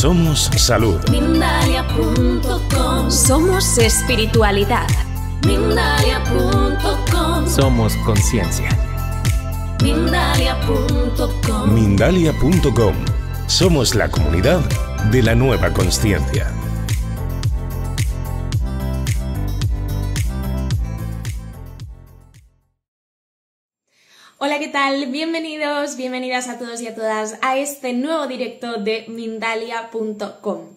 Somos salud. Mindalia.com. Somos espiritualidad. Mindalia.com. Somos conciencia. Mindalia.com. Mindalia.com. Somos la comunidad de la nueva consciencia. Hola, ¿qué tal? Bienvenidos, bienvenidas a todos y a todas a este nuevo directo de Mindalia.com.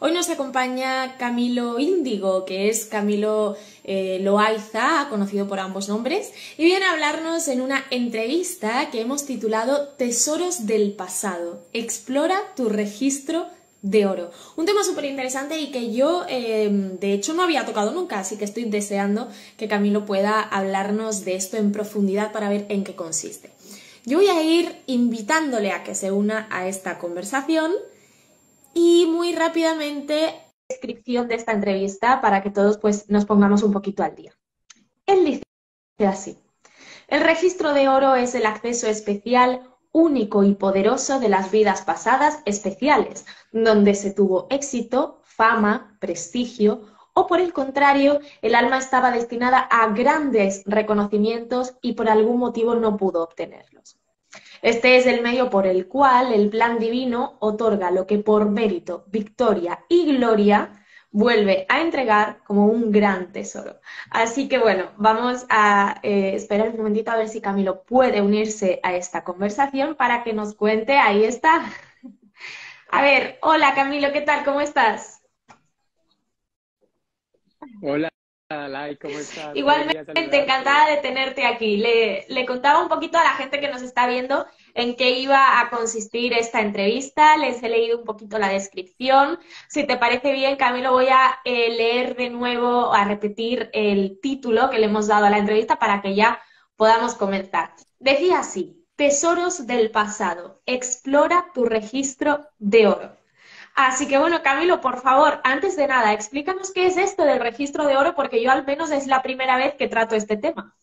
Hoy nos acompaña Camilo Índigo, que es Camilo Loaiza, conocido por ambos nombres, y viene a hablarnos en una entrevista que hemos titulado Tesoros del pasado. Explora tu registro de oro. Un tema súper interesante y que yo, de hecho, no había tocado nunca, así que estoy deseando que Camilo pueda hablarnos de esto en profundidad para ver en qué consiste. Yo voy a ir invitándole a que se una a esta conversación y muy rápidamente descripción de esta entrevista para que todos pues nos pongamos un poquito al día. Él dice así: el registro de oro es el acceso especial, único y poderoso de las vidas pasadas especiales, donde se tuvo éxito, fama, prestigio, o por el contrario, el alma estaba destinada a grandes reconocimientos y por algún motivo no pudo obtenerlos. Este es el medio por el cual el plan divino otorga lo que por mérito, victoria y gloria vuelve a entregar como un gran tesoro. Así que bueno, vamos a esperar un momentito a ver si Camilo puede unirse a esta conversación para que nos cuente. Ahí está. A ver, hola Camilo, ¿qué tal? ¿Cómo estás? Hola, Dalai, ¿cómo estás? Qué Igualmente, alegría saludarte. encantada de tenerte aquí. Le contaba un poquito a la gente que nos está viendo en qué iba a consistir esta entrevista. Les he leído un poquito la descripción. Si te parece bien, Camilo, voy a leer de nuevo, a repetir el título que le hemos dado a la entrevista para que ya podamos comenzar. Decía así: Tesoros del pasado. Explora tu registro de oro. Así que bueno, Camilo, por favor, antes de nada, explícanos qué es esto del registro de oro, porque yo al menos es la primera vez que trato este tema.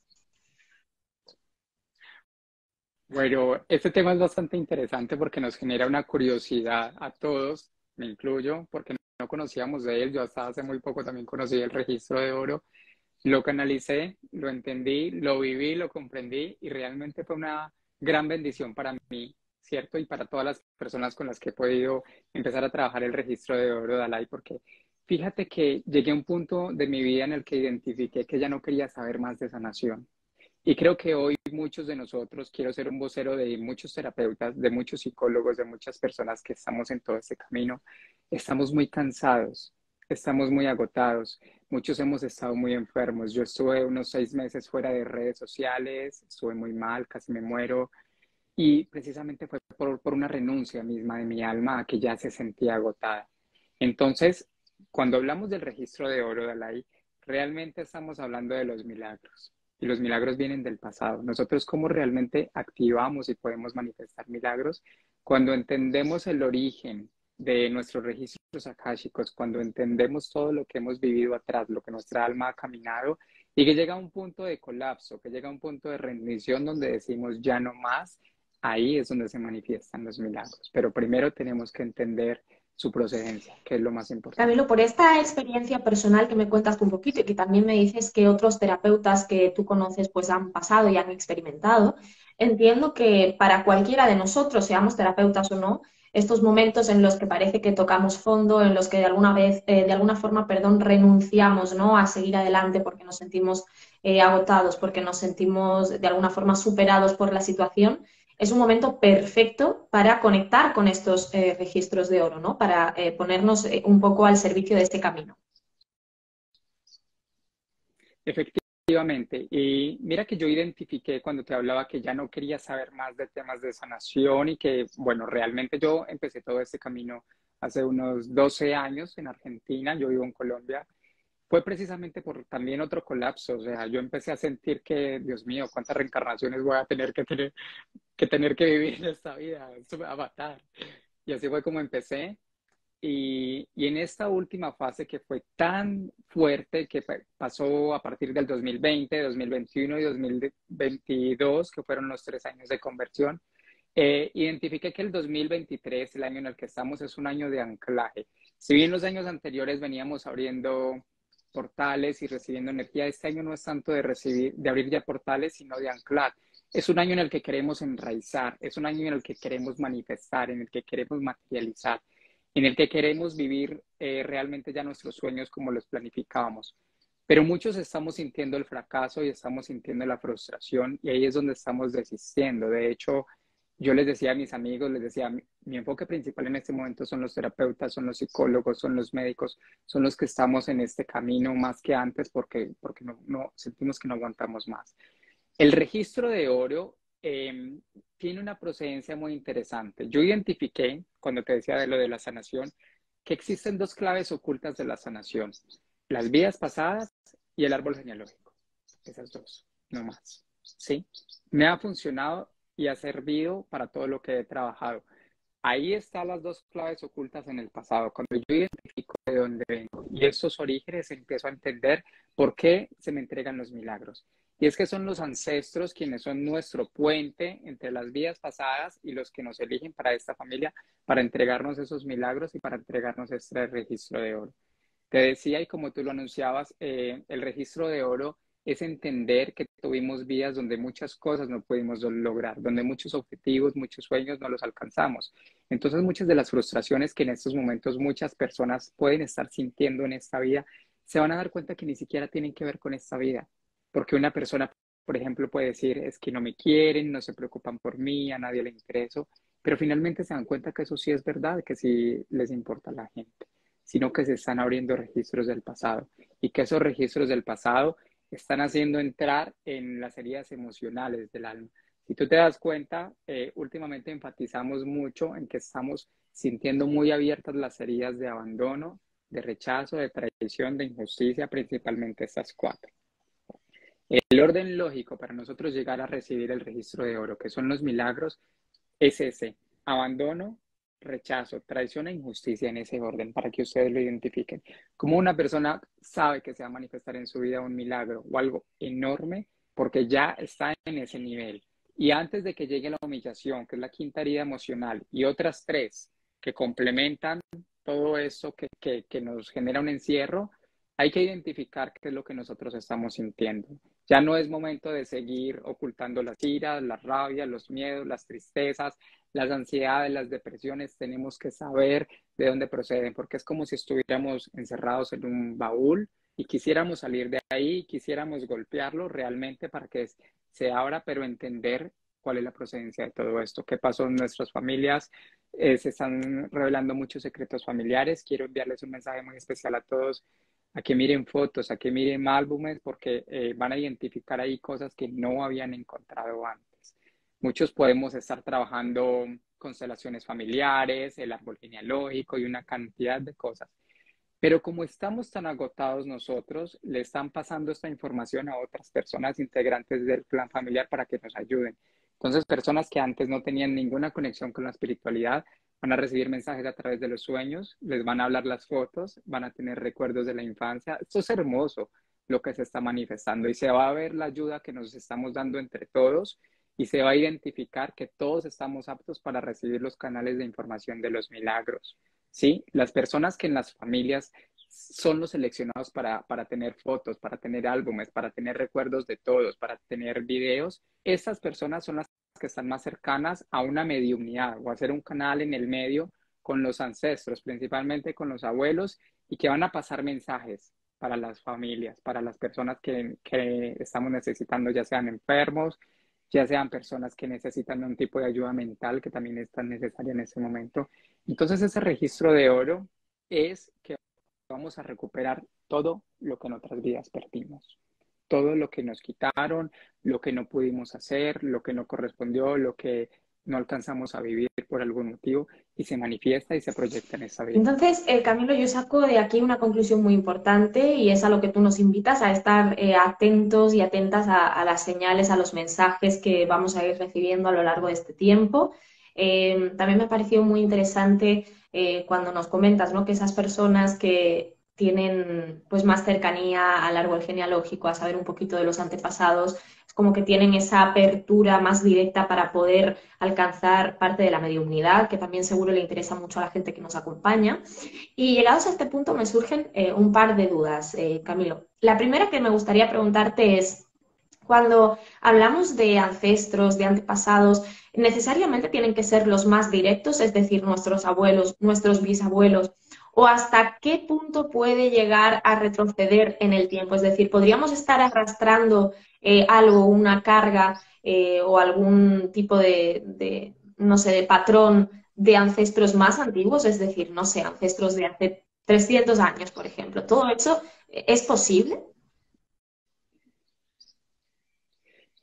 Bueno, este tema es bastante interesante porque nos genera una curiosidad a todos, me incluyo, porque no conocíamos de él. Yo hasta hace muy poco también conocí el registro de oro. Lo canalicé, lo entendí, lo viví, lo comprendí y realmente fue una gran bendición para mí, ¿cierto? Y para todas las personas con las que he podido empezar a trabajar el registro de oro, Dalai, porque fíjate que llegué a un punto de mi vida en el que identifiqué que ya no quería saber más de sanación. Y creo que hoy muchos de nosotros, quiero ser un vocero de muchos terapeutas, de muchos psicólogos, de muchas personas que estamos en todo este camino, estamos muy cansados, estamos muy agotados, muchos hemos estado muy enfermos. Yo estuve unos 6 meses fuera de redes sociales, estuve muy mal, casi me muero, y precisamente fue por una renuncia misma de mi alma a que ya se sentía agotada. Entonces, cuando hablamos del registro de oro, Dalai, realmente estamos hablando de los milagros. Y los milagros vienen del pasado. Nosotros cómo realmente activamos y podemos manifestar milagros cuando entendemos el origen de nuestros registros akáshicos, cuando entendemos todo lo que hemos vivido atrás, lo que nuestra alma ha caminado, y que llega a un punto de colapso, que llega a un punto de rendición donde decimos ya no más. Ahí es donde se manifiestan los milagros. Pero primero tenemos que entender su procedencia, que es lo más importante. Camilo, por esta experiencia personal que me cuentas un poquito y que también me dices que otros terapeutas que tú conoces pues han pasado y han experimentado, entiendo que para cualquiera de nosotros, seamos terapeutas o no, estos momentos en los que parece que tocamos fondo, en los que de alguna forma, perdón, renunciamos, ¿no?, a seguir adelante porque nos sentimos agotados, porque nos sentimos de alguna forma superados por la situación, es un momento perfecto para conectar con estos registros de oro, ¿no? Para ponernos un poco al servicio de este camino. Efectivamente. Y mira que yo identifiqué cuando te hablaba que ya no quería saber más de temas de sanación y que, bueno, realmente yo empecé todo este camino hace unos 12 años en Argentina. Yo vivo en Colombia. Fue precisamente por también otro colapso. O sea, yo empecé a sentir que, Dios mío, cuántas reencarnaciones voy a tener que vivir en esta vida. Esto me va a matar. Y así fue como empecé. Y en esta última fase que fue tan fuerte, que pasó a partir del 2020, 2021 y 2022, que fueron los 3 años de conversión, Identifiqué que el 2023, el año en el que estamos, es un año de anclaje. Si bien los años anteriores veníamos abriendo portales y recibiendo energía, este año no es tanto de recibir, de abrir ya portales, sino de anclar. Es un año en el que queremos enraizar, es un año en el que queremos manifestar, en el que queremos materializar, en el que queremos vivir realmente ya nuestros sueños como los planificábamos. Pero muchos estamos sintiendo el fracaso y estamos sintiendo la frustración y ahí es donde estamos desistiendo. De hecho, yo les decía a mis amigos, les decía, mi enfoque principal en este momento son los terapeutas, son los psicólogos, son los médicos, son los que estamos en este camino más que antes porque no sentimos que no aguantamos más. El registro de oro tiene una procedencia muy interesante. Yo identifiqué, cuando te decía de lo de la sanación, que existen dos claves ocultas de la sanación, las vidas pasadas y el árbol genealógico. Esas dos, no más. ¿Sí? Me ha funcionado y ha servido para todo lo que he trabajado. Ahí están las dos claves ocultas en el pasado. Cuando yo identifico de dónde vengo y estos orígenes, empiezo a entender por qué se me entregan los milagros. Y es que son los ancestros quienes son nuestro puente entre las vidas pasadas y los que nos eligen para esta familia, para entregarnos esos milagros y para entregarnos este registro de oro. Te decía, y como tú lo anunciabas, el registro de oro es entender que tuvimos vidas donde muchas cosas no pudimos lograr, donde muchos objetivos, muchos sueños no los alcanzamos. Entonces, muchas de las frustraciones que en estos momentos muchas personas pueden estar sintiendo en esta vida, se van a dar cuenta que ni siquiera tienen que ver con esta vida. Porque una persona, por ejemplo, puede decir, es que no me quieren, no se preocupan por mí, a nadie le intereso, pero finalmente se dan cuenta que eso sí es verdad, que sí les importa a la gente, sino que se están abriendo registros del pasado y que esos registros del pasado están haciendo entrar en las heridas emocionales del alma. Si tú te das cuenta, últimamente enfatizamos mucho en que estamos sintiendo muy abiertas las heridas de abandono, de rechazo, de traición, de injusticia, principalmente estas cuatro. El orden lógico para nosotros llegar a recibir el registro de oro, que son los milagros, es ese: abandono, rechazo, traición e injusticia, en ese orden, para que ustedes lo identifiquen. Como una persona sabe que se va a manifestar en su vida un milagro o algo enorme, porque ya está en ese nivel. Y antes de que llegue la humillación, que es la quinta herida emocional, y otras tres que complementan todo eso que nos genera un encierro, hay que identificar qué es lo que nosotros estamos sintiendo. Ya no es momento de seguir ocultando las iras, las rabias, los miedos, las tristezas, las ansiedades, las depresiones. Tenemos que saber de dónde proceden, porque es como si estuviéramos encerrados en un baúl y quisiéramos salir de ahí, quisiéramos golpearlo realmente para que se abra, pero entender cuál es la procedencia de todo esto, qué pasó en nuestras familias. Se están revelando muchos secretos familiares. Quiero enviarles un mensaje muy especial a todos, a que miren fotos, a que miren álbumes, porque van a identificar ahí cosas que no habían encontrado antes. Muchos podemos estar trabajando constelaciones familiares, el árbol genealógico y una cantidad de cosas. Pero como estamos tan agotados nosotros, le están pasando esta información a otras personas integrantes del plan familiar para que nos ayuden. Entonces, personas que antes no tenían ninguna conexión con la espiritualidad van a recibir mensajes a través de los sueños, les van a hablar las fotos, van a tener recuerdos de la infancia. Esto es hermoso lo que se está manifestando y se va a ver la ayuda que nos estamos dando entre todos y se va a identificar que todos estamos aptos para recibir los canales de información de los milagros. ¿Sí? Las personas que en las familias son los seleccionados para tener fotos, para tener álbumes, para tener recuerdos de todos, para tener videos, estas personas son las que están más cercanas a una mediumnidad o a hacer un canal en el medio con los ancestros, principalmente con los abuelos, y que van a pasar mensajes para las familias, para las personas que estamos necesitando, ya sean enfermos, ya sean personas que necesitan un tipo de ayuda mental que también es tan necesaria en ese momento. Entonces, ese registro de oro es que vamos a recuperar todo lo que en otras vidas perdimos, todo lo que nos quitaron, lo que no pudimos hacer, lo que no correspondió, lo que no alcanzamos a vivir por algún motivo y se manifiesta y se proyecta en esa vida. Entonces, Camilo, yo saco de aquí una conclusión muy importante y es a lo que tú nos invitas, a estar atentos y atentas a las señales, a los mensajes que vamos a ir recibiendo a lo largo de este tiempo. También me ha parecido muy interesante cuando nos comentas, ¿no?, que esas personas que tienen pues más cercanía al árbol genealógico, a saber un poquito de los antepasados, es como que tienen esa apertura más directa para poder alcanzar parte de la mediunidad, que también seguro le interesa mucho a la gente que nos acompaña. Y llegados a este punto me surgen un par de dudas, Camilo. La primera que me gustaría preguntarte es, cuando hablamos de ancestros, de antepasados, necesariamente tienen que ser los más directos, es decir, nuestros abuelos, nuestros bisabuelos, o hasta qué punto puede llegar a retroceder en el tiempo. Es decir, podríamos estar arrastrando algo, una carga o algún tipo no sé, de patrón de ancestros más antiguos, es decir, no sé, ancestros de hace 300 años, por ejemplo. ¿Todo eso es posible?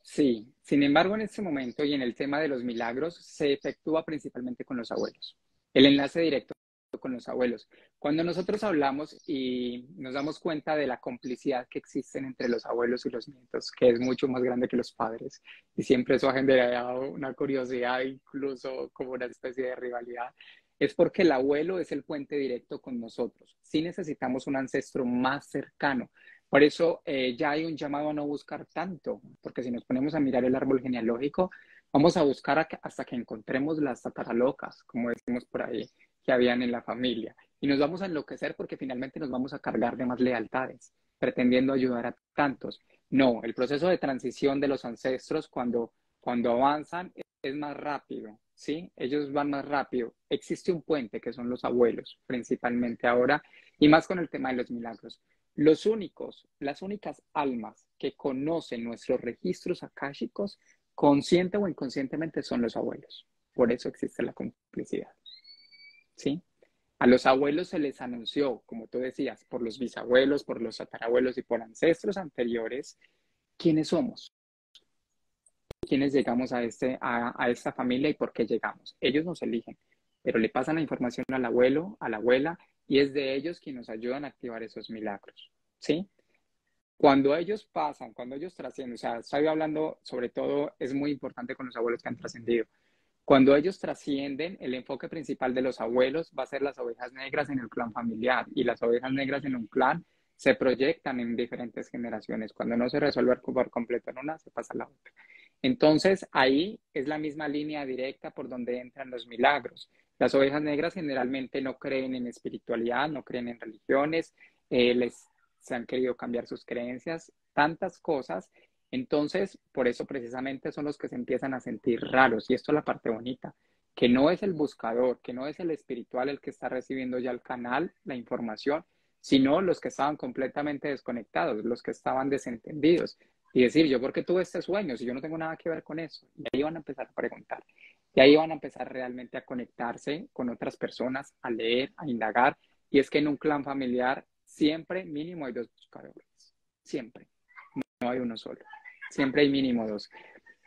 Sí, sin embargo, en este momento y en el tema de los milagros se efectúa principalmente con los abuelos. El enlace directo con los abuelos. Cuando nosotros hablamos y nos damos cuenta de la complicidad que existen entre los abuelos y los nietos, que es mucho más grande que los padres, y siempre eso ha generado una curiosidad, incluso como una especie de rivalidad, es porque el abuelo es el puente directo con nosotros. Sí necesitamos un ancestro más cercano. Por eso ya hay un llamado a no buscar tanto, porque si nos ponemos a mirar el árbol genealógico, vamos a buscar hasta que encontremos las tataralocas, como decimos por ahí, que habían en la familia. Y nos vamos a enloquecer porque finalmente nos vamos a cargar de más lealtades, pretendiendo ayudar a tantos. No, el proceso de transición de los ancestros cuando avanzan es más rápido, ¿sí? Ellos van más rápido. Existe un puente que son los abuelos, principalmente ahora, y más con el tema de los milagros. Las únicas almas que conocen nuestros registros akáshicos, consciente o inconscientemente, son los abuelos. Por eso existe la complicidad, ¿sí? A los abuelos se les anunció, como tú decías, por los bisabuelos, por los tatarabuelos y por ancestros anteriores, quiénes somos, quiénes llegamos a esta familia y por qué llegamos. Ellos nos eligen, pero le pasan la información al abuelo, a la abuela, y es de ellos quienes nos ayudan a activar esos milagros, ¿sí? Cuando ellos pasan, cuando ellos trascienden, o sea, estoy hablando sobre todo, es muy importante con los abuelos que han trascendido. Cuando ellos trascienden, el enfoque principal de los abuelos va a ser las ovejas negras en el clan familiar, y las ovejas negras en un clan se proyectan en diferentes generaciones. Cuando no se resuelve por completo en una, se pasa a la otra. Entonces, ahí es la misma línea directa por donde entran los milagros. Las ovejas negras generalmente no creen en espiritualidad, no creen en religiones, se han querido cambiar sus creencias, tantas cosas. Entonces, por eso precisamente son los que se empiezan a sentir raros. Y esto es la parte bonita, que no es el buscador, que no es el espiritual el que está recibiendo ya el canal, la información, sino los que estaban completamente desconectados, los que estaban desentendidos. Y decir, ¿yo por qué tuve este sueño si yo no tengo nada que ver con eso? Y ahí van a empezar a preguntar. Y ahí van a empezar realmente a conectarse con otras personas, a leer, a indagar. Y es que en un clan familiar siempre mínimo hay dos buscadores. Siempre. No hay uno solo. Siempre hay mínimo dos.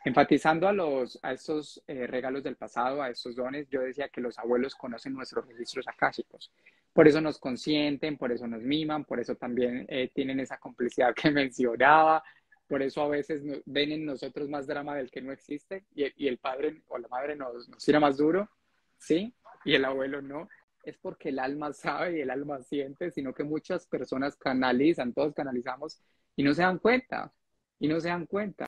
Enfatizando a estos regalos del pasado, a estos dones, yo decía que los abuelos conocen nuestros registros akáshicos. Por eso nos consienten, por eso nos miman, por eso también tienen esa complicidad que mencionaba, por eso a veces ven en nosotros más drama del que no existe y el padre o la madre nos tira más duro, ¿sí? Y el abuelo no. Es porque el alma sabe y el alma siente, sino que muchas personas canalizan, todos canalizamos y no se dan cuenta, y no se dan cuenta.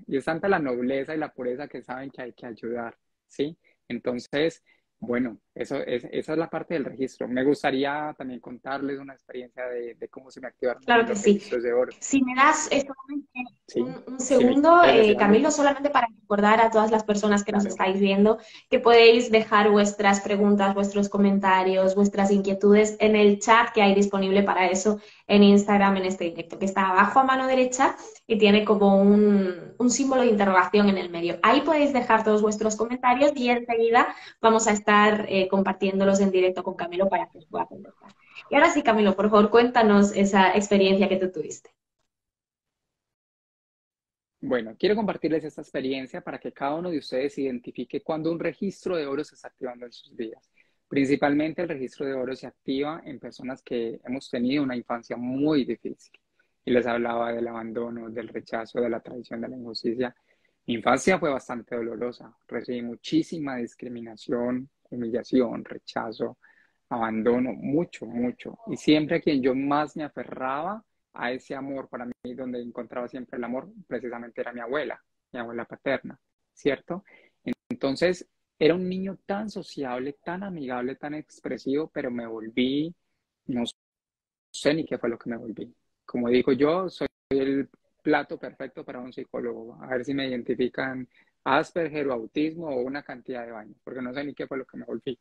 Y es tanta la nobleza y la pureza que saben que hay que ayudar, ¿sí? Entonces, bueno, esa es la parte del registro. Me gustaría también contarles una experiencia de cómo se me activaron a mí Claro que los sí. registros de oro, Si me das solamente ¿sí? un Si me segundo, quieres decir algo, Camilo, solamente para recordar a todas las personas que nos claro. estáis viendo que podéis dejar vuestras preguntas, vuestros comentarios, vuestras inquietudes en el chat que hay disponible para eso en Instagram en este directo, que está abajo a mano derecha y tiene como un símbolo de interrogación en el medio. Ahí podéis dejar todos vuestros comentarios y enseguida vamos a estar compartiéndolos en directo con Camilo para que os pueda contestar. Y ahora sí, Camilo, por favor, cuéntanos esa experiencia que tú tuviste. Bueno, quiero compartirles esta experiencia para que cada uno de ustedes identifique cuando un registro de oro se está activando en sus vidas. Principalmente el registro de oro se activa en personas que hemos tenido una infancia muy difícil. Y les hablaba del abandono, del rechazo, de la traición, de la injusticia. Mi infancia fue bastante dolorosa. Recibí muchísima discriminación, humillación, rechazo. abandono, mucho, mucho. Y siempre a quien yo más me aferraba a ese amor para mí, donde encontraba siempre el amor, precisamente era mi abuela paterna, ¿cierto? Entonces, era un niño tan sociable, tan amigable, tan expresivo, pero me volví, no sé ni qué fue lo que me volví. Como digo yo, soy el plato perfecto para un psicólogo. A ver si me identifican Asperger o autismo o una cantidad de baños, porque no sé ni qué fue lo que me volví.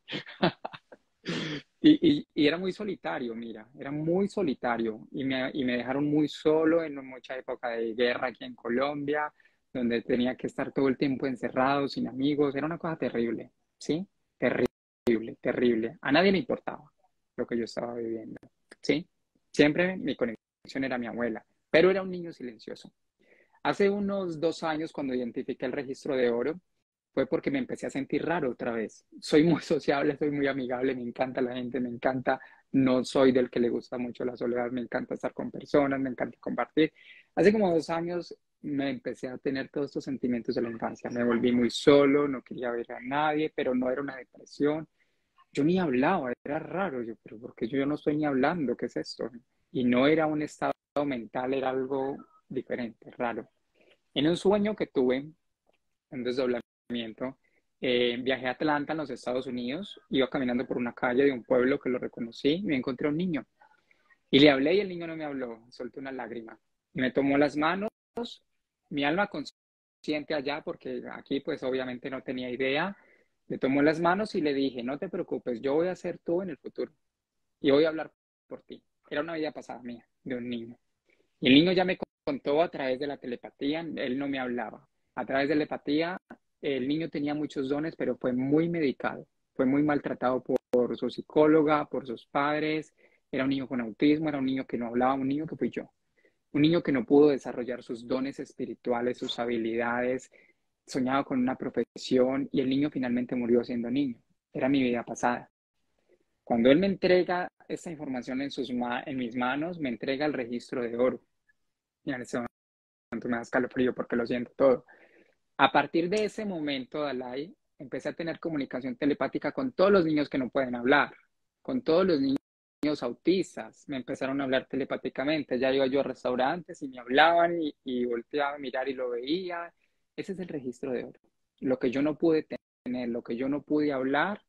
Y era muy solitario, mira, era muy solitario y me dejaron muy solo en mucha época de guerra aquí en Colombia, donde tenía que estar todo el tiempo encerrado, sin amigos, era una cosa terrible, ¿sí? Terrible, terrible. A nadie le importaba lo que yo estaba viviendo, ¿sí? Siempre mi conexión era mi abuela, pero era un niño silencioso. Hace unos 2 años, cuando identifiqué el registro de oro, fue porque me empecé a sentir raro otra vez. Soy muy sociable, soy muy amigable, me encanta la gente, me encanta, no soy del que le gusta mucho la soledad, me encanta estar con personas, me encanta compartir. Hace como 2 años me empecé a tener todos estos sentimientos de la infancia. Me volví muy solo, no quería ver a nadie, pero no era una depresión. Yo ni hablaba, era raro, yo, pero porque yo no estoy ni hablando, ¿qué es esto? Y no era un estado mental, era algo diferente, raro. En un sueño que tuve, un desdoblamiento, viajé a Atlanta, en los Estados Unidos, iba caminando por una calle de un pueblo que lo reconocí y me encontré a un niño. Y le hablé y el niño no me habló, soltó una lágrima. Y me tomó las manos, mi alma consciente allá, porque aquí pues obviamente no tenía idea, le tomó las manos y le dije, no te preocupes, yo voy a ser tú en el futuro y voy a hablar por ti. Era una vida pasada mía, de un niño. Y el niño ya me contó a través de la telepatía, él no me hablaba. A través de la telepatía, el niño tenía muchos dones, pero fue muy medicado, fue muy maltratado por su psicóloga, por sus padres. Era un niño con autismo, era un niño que no hablaba, un niño que fui yo. Un niño que no pudo desarrollar sus dones espirituales, sus habilidades, soñaba con una profesión y el niño finalmente murió siendo niño. Era mi vida pasada. Cuando él me entrega esta información en mis manos, me entrega el registro de oro. Y en ese momento me da escalofrío porque lo siento todo. A partir de ese momento, Dalai, empecé a tener comunicación telepática con todos los niños que no pueden hablar, con todos los niños autistas. Me empezaron a hablar telepáticamente. Ya iba yo a restaurantes y me hablaban y volteaba a mirar y lo veía. Ese es el registro de oro. Lo que yo no pude tener, lo que yo no pude hablar,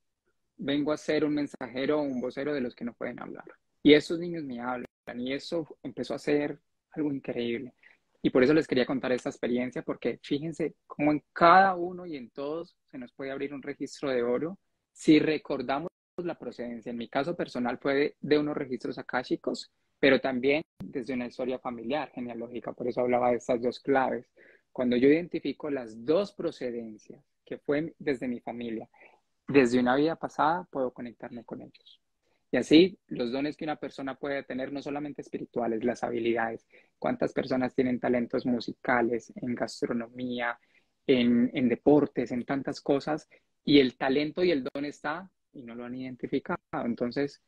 vengo a ser un mensajero o un vocero de los que no pueden hablar. Y esos niños me hablan y eso empezó a ser algo increíble. Y por eso les quería contar esta experiencia, porque fíjense cómo en cada uno y en todos se nos puede abrir un registro de oro si recordamos la procedencia. En mi caso personal fue de unos registros akáshicos, pero también desde una historia familiar, genealógica. Por eso hablaba de estas dos claves. Cuando yo identifico las dos procedencias, que fue desde mi familia, desde una vida pasada, puedo conectarme con ellos. Y así, los dones que una persona puede tener, no solamente espirituales, las habilidades. ¿Cuántas personas tienen talentos musicales, en gastronomía, en deportes, en tantas cosas? Y el talento y el don está y no lo han identificado. Entonces,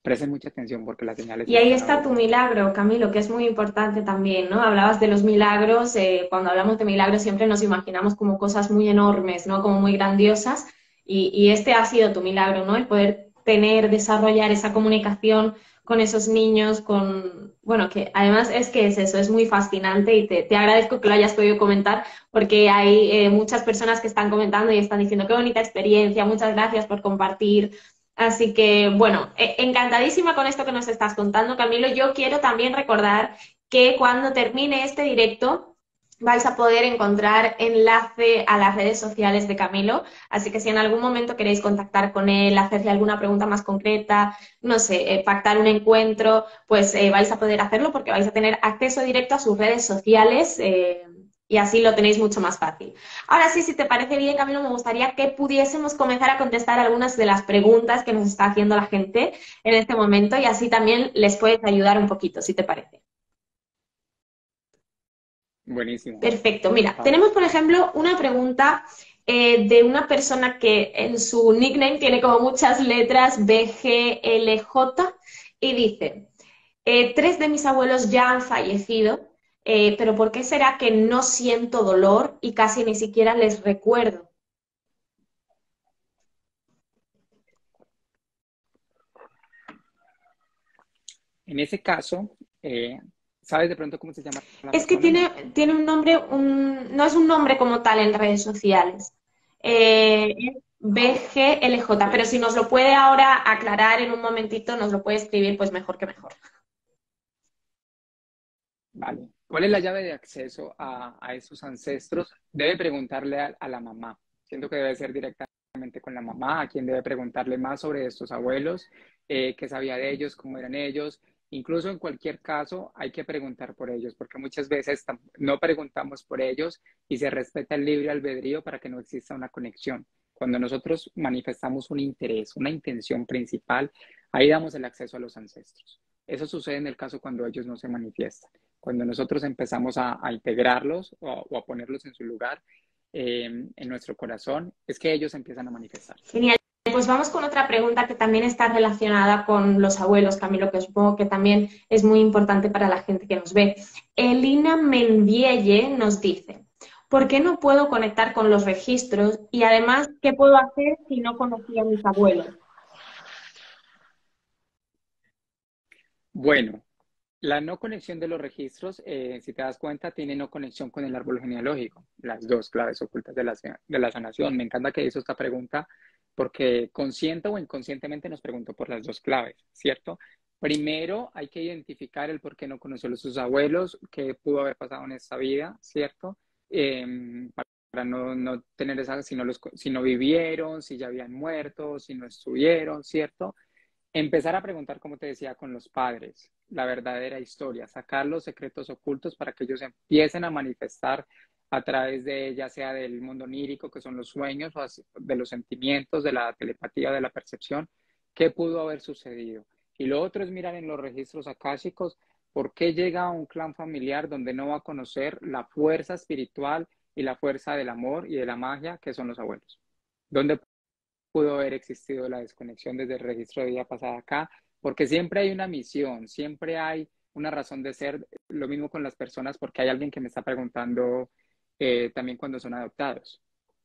presten mucha atención porque las señales Y ahí están está tu ahorita. milagro, Camilo, que es muy importante también, ¿no? Hablabas de los milagros, cuando hablamos de milagros siempre nos imaginamos como cosas muy enormes, ¿no? Como muy grandiosas, y este ha sido tu milagro, ¿no? El poder tener, desarrollar esa comunicación con esos niños, con, bueno, que además es que es eso, es muy fascinante y te agradezco que lo hayas podido comentar porque hay muchas personas que están comentando y están diciendo qué bonita experiencia, muchas gracias por compartir. Así que, bueno, encantadísima con esto que nos estás contando, Camilo. Yo quiero también recordar que cuando termine este directo vais a poder encontrar enlace a las redes sociales de Camilo. Así que si en algún momento queréis contactar con él, hacerle alguna pregunta más concreta, no sé, pactar un encuentro, pues vais a poder hacerlo porque vais a tener acceso directo a sus redes sociales. Y así lo tenéis mucho más fácil. Ahora sí, si te parece bien, Camilo, me gustaría que pudiésemos comenzar a contestar algunas de las preguntas que nos está haciendo la gente en este momento y así también les puedes ayudar un poquito, si te parece. Buenísimo, Perfecto. Mira, Pau. tenemos, por ejemplo, una pregunta de una persona que en su nickname tiene como muchas letras BGLJ y dice, tres de mis abuelos ya han fallecido, pero ¿por qué será que no siento dolor y casi ni siquiera les recuerdo? En ese caso, ¿sabes de pronto cómo se llama la Es que persona? No. tiene un nombre, no es un nombre como tal en redes sociales. Es BGLJ, pero Ok, si nos lo puede ahora aclarar en un momentito, nos lo puede escribir, pues mejor que mejor. vale. ¿Cuál es la llave de acceso a esos ancestros? Debe preguntarle a la mamá. Siento que debe ser directamente con la mamá, a quien debe preguntarle más sobre estos abuelos, qué sabía de ellos, cómo eran ellos. Incluso en cualquier caso hay que preguntar por ellos, porque muchas veces no preguntamos por ellos y se respeta el libre albedrío para que no exista una conexión. Cuando nosotros manifestamos un interés, una intención principal, ahí damos el acceso a los ancestros. Eso sucede en el caso cuando ellos no se manifiestan. Cuando nosotros empezamos a integrarlos o a ponerlos en su lugar en nuestro corazón, es que ellos empiezan a manifestarse. Genial. Pues vamos con otra pregunta que también está relacionada con los abuelos, Camilo, que supongo que también es muy importante para la gente que nos ve. Elina Mendielle nos dice, ¿por qué no puedo conectar con los registros? Y además, ¿qué puedo hacer si no conocía a mis abuelos? Bueno, la no conexión de los registros, si te das cuenta, tiene no conexión con el árbol genealógico, las dos claves ocultas de la sanación. Me encanta que hizo esta pregunta porque consciente o inconscientemente nos preguntó por las dos claves, ¿cierto? Primero hay que identificar el por qué no conoció a sus abuelos, qué pudo haber pasado en esta vida, ¿cierto? Para no tener esa, si no vivieron, si ya habían muerto, si no estuvieron, ¿cierto? Empezar a preguntar, como te decía, con los padres, la verdadera historia, sacar los secretos ocultos para que ellos empiecen a manifestar a través de, ya sea del mundo onírico, que son los sueños, o de los sentimientos, de la telepatía, de la percepción, qué pudo haber sucedido. Y lo otro es mirar en los registros akáshicos por qué llega a un clan familiar donde no va a conocer la fuerza espiritual y la fuerza del amor y de la magia que son los abuelos. ¿Dónde pudo haber existido la desconexión desde el registro de vida pasada acá? Porque siempre hay una misión, siempre hay una razón de ser. Lo mismo con las personas, porque hay alguien que me está preguntando también cuando son adoptados.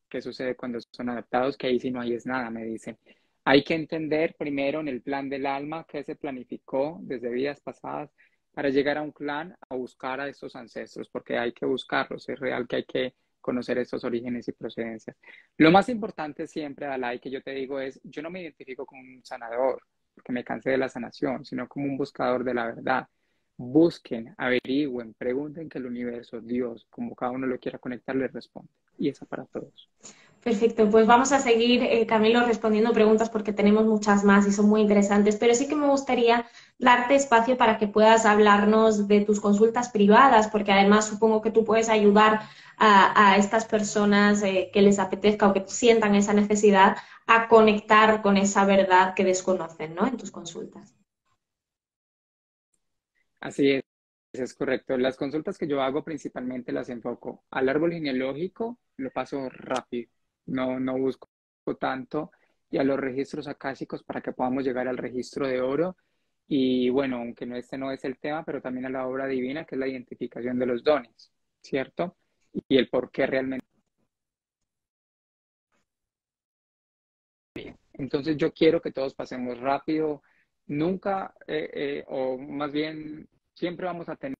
¿Qué sucede cuando son adoptados? Que ahí sí no hay es nada, me dicen. Hay que entender primero en el plan del alma que se planificó desde vidas pasadas para llegar a un clan a buscar a estos ancestros, porque hay que buscarlos, es real que hay que conocer estos orígenes y procedencias. Lo más importante siempre, Dalai, que yo te digo es, yo no me identifico como un sanador, porque me cansé de la sanación, sino como un buscador de la verdad. Busquen, averigüen, pregunten que el universo, Dios, como cada uno lo quiera conectar, les responde. Y eso para todos. Perfecto, pues vamos a seguir, Camilo, respondiendo preguntas porque tenemos muchas más y son muy interesantes, pero sí que me gustaría darte espacio para que puedas hablarnos de tus consultas privadas, porque además supongo que tú puedes ayudar a estas personas que les apetezca o que sientan esa necesidad a conectar con esa verdad que desconocen, ¿no? En tus consultas. Así es correcto. Las consultas que yo hago principalmente las enfoco al árbol genealógico, lo paso rápido, no busco tanto, y a los registros akáshicos para que podamos llegar al registro de oro. Y bueno, aunque no, este no es el tema, pero también a la obra divina, que es la identificación de los dones, ¿cierto? Y el por qué realmente. Entonces yo quiero que todos pasemos rápido, nunca, o más bien, siempre vamos a tener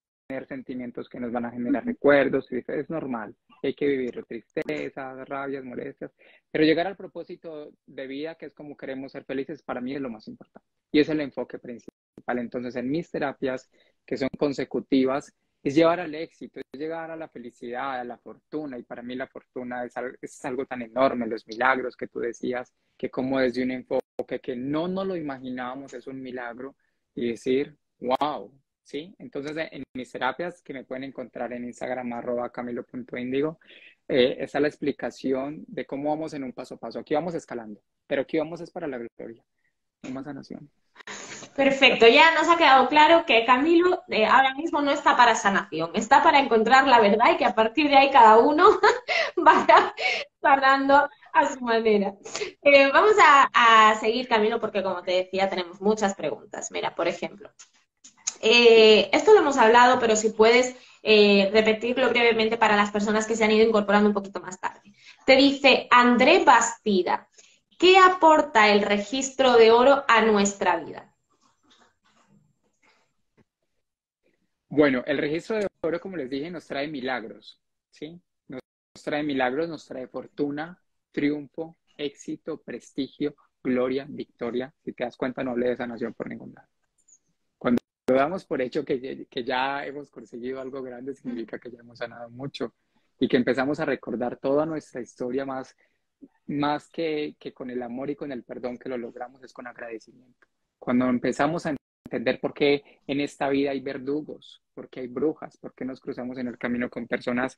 sentimientos que nos van a generar recuerdos, es normal, hay que vivir tristezas, rabias, molestias, pero llegar al propósito de vida, que es como queremos ser felices, para mí es lo más importante. Y es el enfoque principal. Entonces, en mis terapias, que son consecutivas, es llevar al éxito, es llegar a la felicidad, a la fortuna, y para mí la fortuna es algo tan enorme, los milagros que tú decías, que como desde un enfoque que no nos lo imaginábamos es un milagro, y decir, wow, ¿sí? Entonces, en mis terapias, que me pueden encontrar en Instagram, @camilo.indigo, está la explicación de cómo vamos en un paso a paso. Aquí vamos escalando, pero aquí vamos es para la gloria, no más sanación. Perfecto, ya nos ha quedado claro que Camilo ahora mismo no está para sanación, está para encontrar la verdad y que a partir de ahí cada uno vaya sanando a su manera. Vamos a seguir, Camilo, porque como te decía, tenemos muchas preguntas. Mira, por ejemplo, esto lo hemos hablado, pero si puedes repetirlo brevemente para las personas que se han ido incorporando un poquito más tarde. Te dice André Bastida, ¿qué aporta el registro de oro a nuestra vida? Bueno, el registro de oro, como les dije, nos trae milagros, ¿sí? Nos trae milagros, nos trae fortuna, triunfo, éxito, prestigio, gloria, victoria. Si te das cuenta, no hablé de sanación por ningún lado. Cuando lo damos por hecho que ya hemos conseguido algo grande, significa que ya hemos sanado mucho y que empezamos a recordar toda nuestra historia más que con el amor y con el perdón que lo logramos, es con agradecimiento. Cuando empezamos a entender por qué en esta vida hay verdugos, por qué hay brujas, por qué nos cruzamos en el camino con personas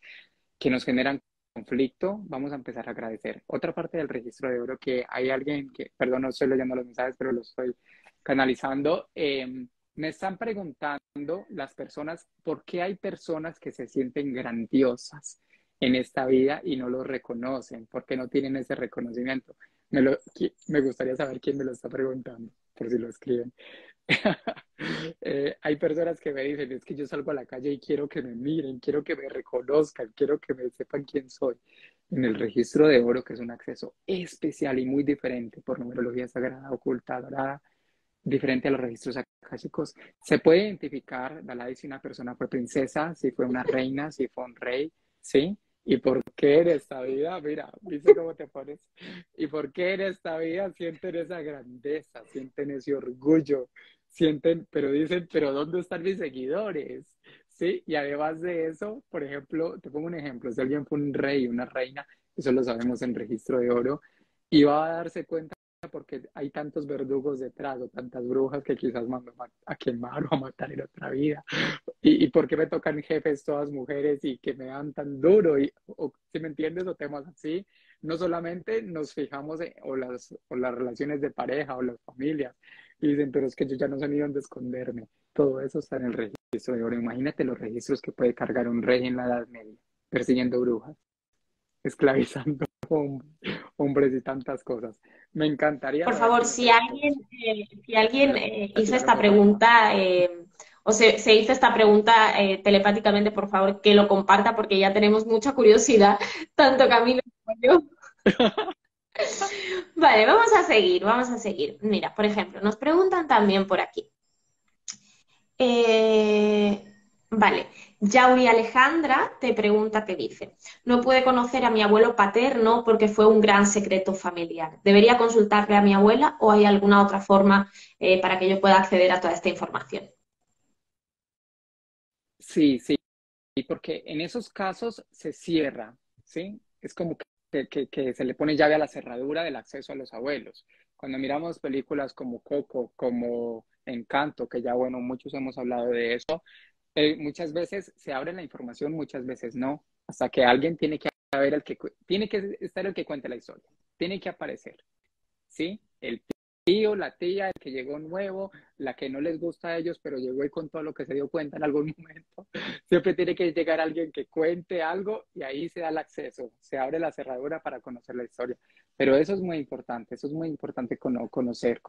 que nos generan conflicto, vamos a empezar a agradecer. Otra parte del registro de oro que hay alguien que, perdón, no estoy leyendo los mensajes, pero lo estoy canalizando. Me están preguntando las personas por qué hay personas que se sienten grandiosas en esta vida y no lo reconocen, por qué no tienen ese reconocimiento. Me gustaría saber quién me lo está preguntando, por si lo escriben. Hay personas que me dicen, es que yo salgo a la calle y quiero que me miren, quiero que me reconozcan, quiero que me sepan quién soy. En el registro de oro, que es un acceso especial y muy diferente por numerología sagrada, oculta, dorada, diferente a los registros akáshicos, se puede identificar, Dalai, si una persona fue princesa, si fue una reina, si fue un rey, ¿sí? ¿Y por qué en esta vida? Mira, ¿viste cómo te pones? ¿Y por qué en esta vida sienten esa grandeza, sienten ese orgullo, sienten, pero dicen, pero ¿dónde están mis seguidores? ¿Sí? Y además de eso, por ejemplo, te pongo un ejemplo, si alguien fue un rey, una reina, eso lo sabemos en registro de oro, y va a darse cuenta porque hay tantos verdugos detrás o tantas brujas que quizás mando a quemar o a matar en otra vida. ¿Y por qué me tocan jefes todas mujeres y que me dan tan duro? Si me entiendes, o temas así, no solamente nos fijamos o las relaciones de pareja o las familias y dicen, pero es que yo ya no sé ni dónde esconderme. Todo eso está en el registro de oro. Imagínate los registros que puede cargar un rey en la Edad Media, persiguiendo brujas, esclavizando hombres y tantas cosas. Me encantaría Por saber favor, quién me preguntó eso. si alguien Aquí hizo la esta respuesta. pregunta o se hizo esta pregunta telepáticamente, por favor, que lo comparta porque ya tenemos mucha curiosidad, tanto Camilo como yo. Vale, vamos a seguir, vamos a seguir. Mira, por ejemplo, nos preguntan también por aquí. Eh, vale, Yauri Alejandra te pregunta qué dice. No pude conocer a mi abuelo paterno porque fue un gran secreto familiar. ¿Debería consultarle a mi abuela o hay alguna otra forma para que yo pueda acceder a toda esta información? Sí, sí, porque en esos casos se cierra, ¿sí? Es como que se le pone llave a la cerradura del acceso a los abuelos. Cuando miramos películas como Coco, como Encanto, que ya, bueno, muchos hemos hablado de eso, muchas veces se abre la información, muchas veces no, hasta que alguien tiene que haber tiene que estar el que cuente la historia, tiene que aparecer, ¿sí? El tío, la tía, el que llegó nuevo, la que no les gusta a ellos, pero llegó y contó lo que se dio cuenta en algún momento. Siempre tiene que llegar alguien que cuente algo y ahí se da el acceso, se abre la cerradura para conocer la historia. Pero eso es muy importante conocer.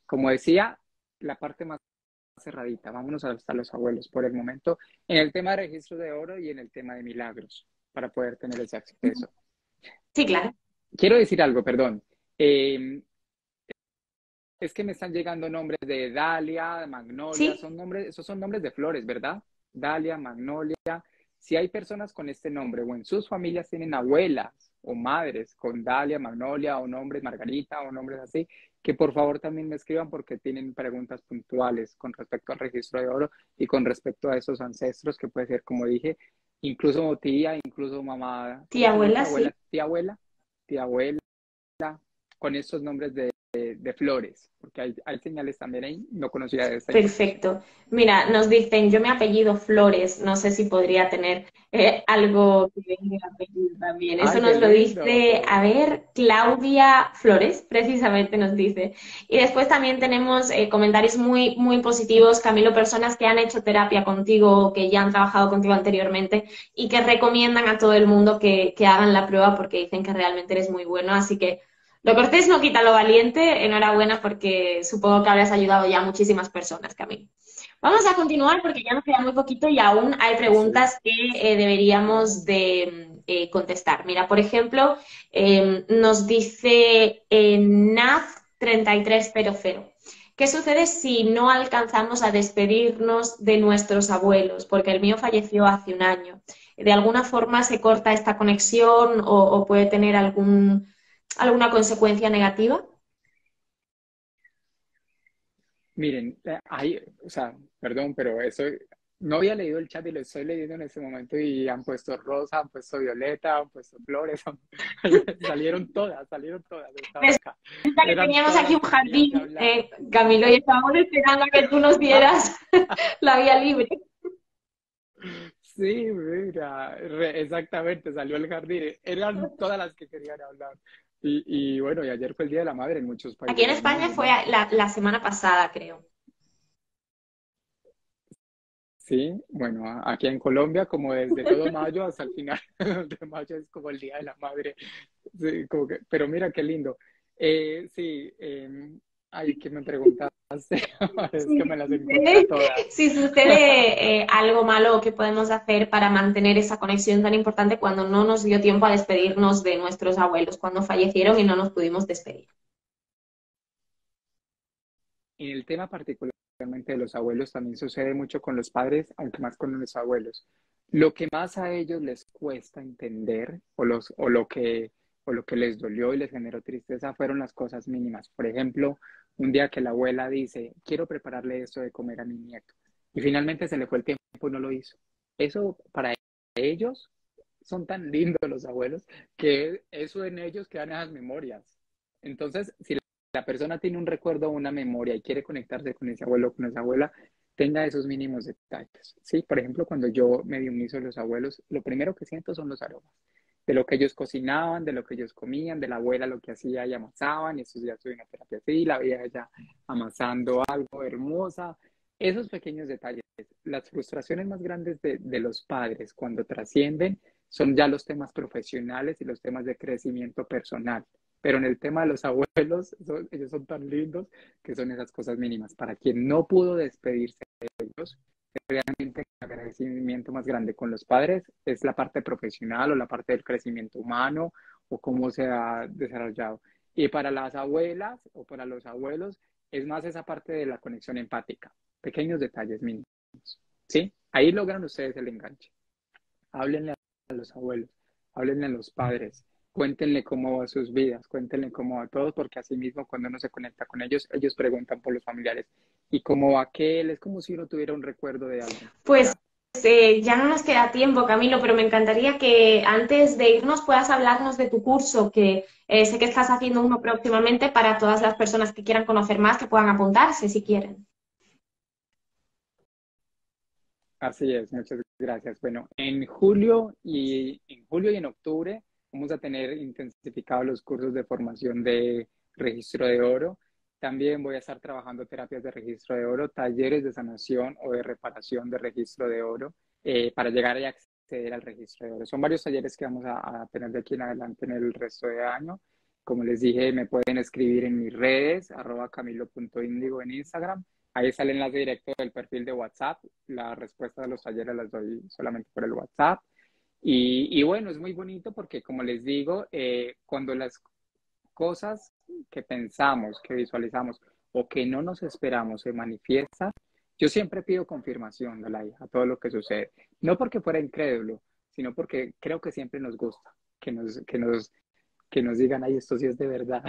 Como decía, la parte más cerradita, vámonos hasta los abuelos por el momento, en el tema de registro de oro y en el tema de milagros, para poder tener ese acceso. Sí, claro. Quiero decir algo, perdón. Eh, Es que me están llegando nombres de Dalia, de Magnolia, Sí, esos son nombres de flores, ¿verdad? Dalia, Magnolia. Si hay personas con este nombre o en sus familias tienen abuelas o madres con Dalia, Magnolia o nombres Margarita o nombres así, que por favor también me escriban porque tienen preguntas puntuales con respecto al registro de oro y con respecto a esos ancestros que puede ser, como dije, incluso tía, incluso mamá, ¿cómo tía se dice? abuela, sí. Abuela, tía abuela, con estos nombres de flores, porque hay señales también ahí, no conocía esta información. Perfecto. Mira, nos dicen, yo me apellido Flores, no sé si podría tener algo que venga el apellido también. Eso ¡Ay, qué nos lo lindo! dice, a ver, Claudia Flores, precisamente nos dice. Y después también tenemos comentarios muy, muy positivos, Camilo, personas que han hecho terapia contigo, que ya han trabajado contigo anteriormente y que recomiendan a todo el mundo que hagan la prueba porque dicen que realmente eres muy bueno. Así que lo cortés no quita lo valiente. Enhorabuena porque supongo que habrás ayudado ya a muchísimas personas, Camilo. Vamos a continuar porque ya nos queda muy poquito y aún hay Sí. preguntas que deberíamos de contestar. Mira, por ejemplo, nos dice NAF3300. ¿Qué sucede si no alcanzamos a despedirnos de nuestros abuelos? Porque el mío falleció hace un año. ¿De alguna forma se corta esta conexión o puede tener alguna consecuencia negativa? Miren, o sea, perdón, pero eso, no había leído el chat y lo estoy leyendo en este momento y han puesto rosa, han puesto violeta, han puesto flores, salieron todas, estaban acá. Resulta que Eran teníamos todas aquí las un que quería que jardín, hablara. Camilo, y estábamos esperando a que tú nos dieras la vía libre. Sí, mira, exactamente, salió el jardín, eran todas las que querían hablar. Y bueno, y ayer fue el Día de la Madre en muchos Aquí países en del España mundo, fue ¿no? la semana pasada, creo. Sí, bueno, aquí en Colombia, como desde todo mayo hasta el final de mayo es como el Día de la Madre. Sí, pero mira qué lindo. Sí, ay, ¿qué me preguntaste? Es que me las encontré a todas. Si sucede algo malo que podemos hacer para mantener esa conexión tan importante cuando no nos dio tiempo a despedirnos de nuestros abuelos, cuando fallecieron y no nos pudimos despedir. En el tema particularmente de los abuelos también sucede mucho con los padres, aunque más con los abuelos. Lo que más a ellos les cuesta entender o lo que les dolió y les generó tristeza fueron las cosas mínimas. Por ejemplo, un día que la abuela dice, quiero prepararle esto de comer a mi nieto, y finalmente se le fue el tiempo y no lo hizo. Eso para ellos son tan lindos los abuelos que eso en ellos quedan esas memorias. Entonces, si la persona tiene un recuerdo o una memoria y quiere conectarse con ese abuelo o con esa abuela, tenga esos mínimos detalles. Sí, por ejemplo, cuando yo me diunizo de los abuelos, lo primero que siento son los aromas. De lo que ellos cocinaban, de lo que ellos comían, de la abuela lo que hacía y amasaban. Y estos días tuve una terapia así, la veía ella amasando algo hermosa. Esos pequeños detalles. Las frustraciones más grandes de los padres cuando trascienden son ya los temas profesionales y los temas de crecimiento personal. Pero en el tema de los abuelos, ellos son tan lindos que son esas cosas mínimas. Para quien no pudo despedirse de ellos, realmente el agradecimiento más grande con los padres es la parte profesional o la parte del crecimiento humano o cómo se ha desarrollado. Y para las abuelas o para los abuelos es más esa parte de la conexión empática, pequeños detalles mínimos. ¿Sí? Ahí logran ustedes el enganche. Háblenle a los abuelos, háblenle a los padres, cuéntenle cómo va sus vidas, cuéntenle cómo va todo, porque así mismo cuando uno se conecta con ellos, ellos preguntan por los familiares. ¿Y cómo va aquel? Es como si uno tuviera un recuerdo de alguien, Pues ¿ya? ya no nos queda tiempo, Camilo, pero me encantaría que antes de irnos puedas hablarnos de tu curso, que sé que estás haciendo uno próximamente para todas las personas que quieran conocer más, que puedan apuntarse si quieren. Así es, muchas gracias. Bueno, en julio y en octubre vamos a tener intensificados los cursos de formación de registro de oro. También voy a estar trabajando terapias de registro de oro, talleres de sanación o de reparación de registro de oro para llegar y acceder al registro de oro. Son varios talleres que vamos a tener de aquí en adelante en el resto de año. Como les dije, me pueden escribir en mis redes, @camilo.indigo en Instagram. Ahí sale el enlace directo del perfil de WhatsApp. Las respuestas de los talleres las doy solamente por el WhatsApp. Y bueno, es muy bonito porque, como les digo, cuando las cosas que pensamos, que visualizamos o que no nos esperamos se manifiestan, yo siempre pido confirmación, Dalai, a todo lo que sucede. No porque fuera incrédulo, sino porque creo que siempre nos gusta que nos digan, ay, esto sí es de verdad.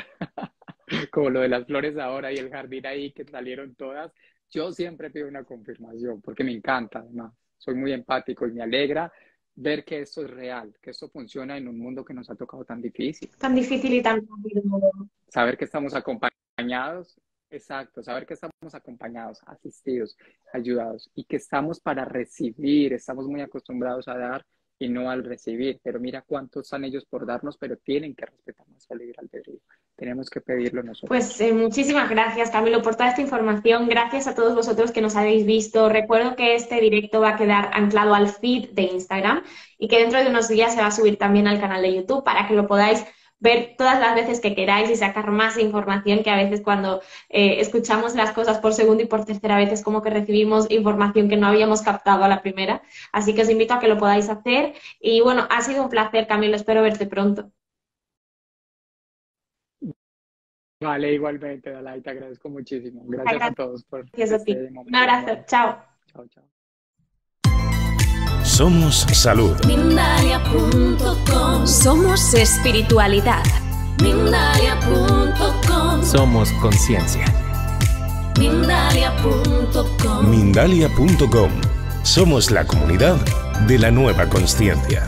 Como lo de las flores ahora y el jardín ahí que salieron todas. Yo siempre pido una confirmación porque me encanta, además. Soy muy empático y me alegra ver que esto es real, que esto funciona en un mundo que nos ha tocado tan difícil. Tan difícil y tan rápido. Saber que estamos acompañados, exacto, saber que estamos acompañados, asistidos, ayudados y que estamos para recibir, estamos muy acostumbrados a dar y no al recibir, pero mira cuántos están ellos por darnos, pero tienen que respetar nuestro libre albedrío. Tenemos que pedirlo Pues nosotros. muchísimas gracias, Camilo, por toda esta información. Gracias a todos vosotros que nos habéis visto. Recuerdo que este directo va a quedar anclado al feed de Instagram y que dentro de unos días se va a subir también al canal de YouTube para que lo podáis ver todas las veces que queráis y sacar más información, que a veces cuando escuchamos las cosas por segunda y por tercera vez es como que recibimos información que no habíamos captado a la primera. Así que os invito a que lo podáis hacer. Y bueno, ha sido un placer, Camilo. Espero verte pronto. Vale, igualmente, Dalai, te agradezco muchísimo. Gracias a todos por Gracias a ti. este Un momento. abrazo. Chao. Chao, chao. Somos salud. Mindalia.com. Somos espiritualidad. Mindalia.com. Somos conciencia. Mindalia.com. Mindalia.com. Somos la comunidad de la nueva consciencia.